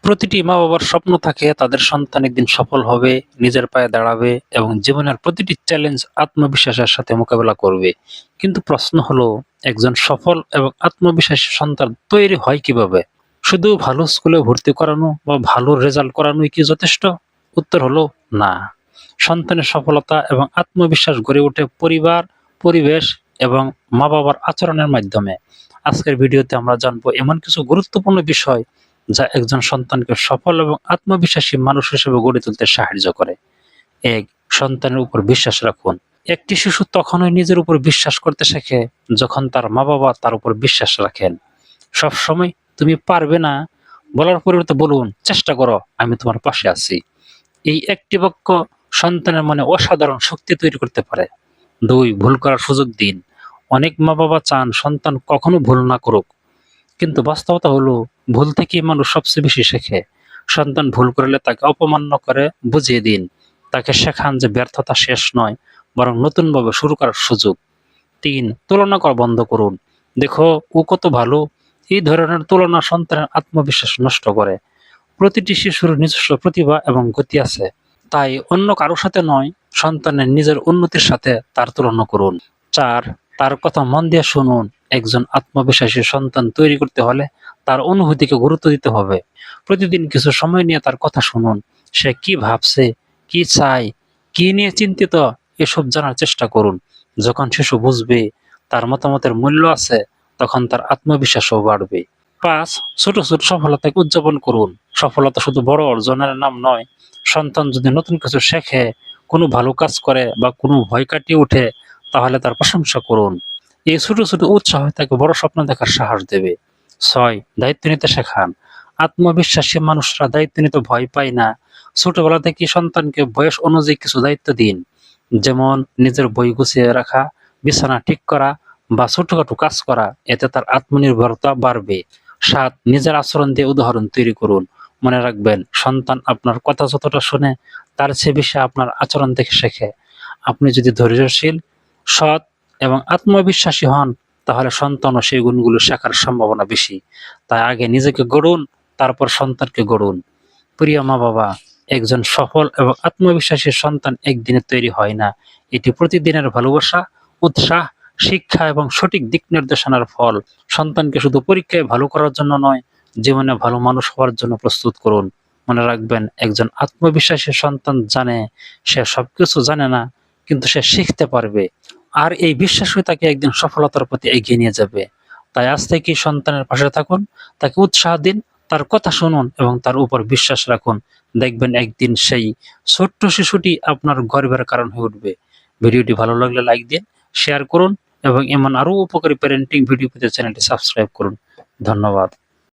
প্রতিটি মা-বাবার স্বপ্ন থাকে তাদের সন্তান একদিন সফল হবে, নিজের পায়ে দাঁড়াবে এবং জীবনের প্রতিটি চ্যালেঞ্জ আত্মবিশ্বাসের সাথে মোকাবেলা করবে। কিন্তু প্রশ্ন হলো, একজন সফল এবং আত্মবিশ্বাসী সন্তান তৈরি হয় কিভাবে? শুধু ভালো স্কুলে ভর্তি করানো বা ভালো রেজাল্ট করানোই কি যথেষ্ট? উত্তর হলো না। সন্তানের সফলতা এবং আত্মবিশ্বাস গড়ে ওঠে পরিবার, পরিবেশ এবং মা-বাবার আচরণের মাধ্যমে। আজকের ভিডিওতে আমরা জানবো এমন কিছু গুরুত্বপূর্ণ বিষয় যা একজন সন্তানকে সফল এবং আত্মবিশ্বাসী মানুষ হিসেবে গড়ে তুলতে সাহায্য করে। ১. সন্তানের উপর বিশ্বাস রাখুন। একটি শিশু তখনই নিজের উপর বিশ্বাস করতে শেখে যখন তার মা-বাবা তার উপর বিশ্বাস রাখেন। সবসময় "তুমি পারবে না" বলার পরিবর্তে বলুন, "চেষ্টা করো, আমি তোমার পাশে আছি।" এই একটি বাক্য সন্তানের মনে অসাধারণ শক্তি তৈরি করতে পারে। ২. ভুল করার সুযোগ দিন। অনেক মা-বাবা চান সন্তান কখনো ভুল না করুক। কিন্তু বাস্তবতা হলো, ভুল থেকেই মানুষ সবচেয়ে বেশি শেখে। সন্তান ভুল করলে তাকে অপমান করে বুঝিয়ে দিন। তাকে শেখান যে ব্যর্থতা শেষ নয়, বরং নতুনভাবে শুরু করার সুযোগ। ৩. তুলনা করা বন্ধ করুন। "দেখো, ও কত ভালো।" এই ধরনের তুলনা সন্তানের আত্মবিশ্বাস নষ্ট করে। প্রতিটি শিশুর নিজস্ব প্রতিভা এবং গতি আছে। তাই অন্য কারো সাথে নয়, সন্তানের নিজের উন্নতির সাথে তার তুলনা করুন। ৪. তার কথা মন দিয়ে শুনুন। একজন আত্মবিশ্বাসী সন্তান তৈরি করতে হলে তার অনুভূতিকে গুরুত্ব দিতে হবে। প্রতিদিন কিছু সময় নিয়ে তার কথা শুনুন। সে কি ভাবছে, কি চায়, কি নিয়ে চিন্তিত, এসব জানার চেষ্টা করুন। যখন শিশু বুঝবে তার মতামতের মূল্য আছে, তখন তার আত্মবিশ্বাসও বাড়বে। ৫. ছোট ছোট সফলতাকে উদযাপন করুন। সফলতা শুধু বড় অর্জনের নাম নয়। সন্তান যদি নতুন কিছু শেখে, কোনো ভালো কাজ করে বা কোনো ভয় কাটিয়ে ওঠে, তাহলে তার প্রশংসা করুন। এই ছোট ছোট উৎসাহ তাকে বড় স্বপ্ন দেখার সাহস দেবে। ৬. দায়িত্ব নিতে শেখান। আত্মবিশ্বাসী মানুষরা দায়িত্ব নিতে ভয় পায় না। ছোটবেলা থেকেই সন্তানকে বয়স অনুযায়ী কিছু দায়িত্ব দিন। যেমন নিজের বই গুছিয়ে রাখা, বিছানা ঠিক করা বা ছোটখাটো কাজ করা। এতে তার আত্মনির্ভরতা বাড়বে। ৭. নিজের আচরণ দিয়ে উদাহরণ তৈরি করুন। মনে রাখবেন, সন্তান আপনার কথা যতটা শোনে, তার চেয়ে বেশি আপনার আচরণ দেখে শেখে। আপনি যদি ধৈর্যশীল, সৎ এবং আত্মবিশ্বাসী হন, তাহলে সন্তানও সেই গুণগুলো শেখার সম্ভাবনা বেশি। তাই আগে নিজেকে গড়ুন, তারপর সন্তানকে গড়ুন। প্রিয় মা-বাবা, একজন সফল এবং আত্মবিশ্বাসী সন্তান একদিনে তৈরি হয় না। এটি প্রতিদিনের ভালোবাসা, উৎসাহ, শিক্ষা এবং সঠিক দিক নির্দেশনার ফল। সন্তানকে শুধু পরীক্ষায় ভালো করার জন্য নয়, জীবনে ভালো মানুষ হওয়ার জন্য প্রস্তুত করুন। মনে রাখবেন, একজন আত্মবিশ্বাসী সন্তান জানে সে সবকিছু জানে না, কিন্তু সে শিখতে পারবে। আর এই বিশ্বাসই তাকে একদিন সফলতার প্রতি এগিয়ে নিয়ে যাবে। তাই আজ থেকেই সন্তানের পাশে থাকুন, তাকে উৎসাহ দিন, তার কথা শুনুন এবং তার উপর বিশ্বাস রাখুন। দেখবেন একদিন সেই ছোট্ট শিশুটি আপনার গর্বের কারণ হয়ে উঠবে। ভিডিওটি ভালো লাগলে লাইক দিন, শেয়ার করুন এবং এমন আরও উপকারী প্যারেন্টিং ভিডিও পেতে চ্যানেলটি সাবস্ক্রাইব করুন। ধন্যবাদ।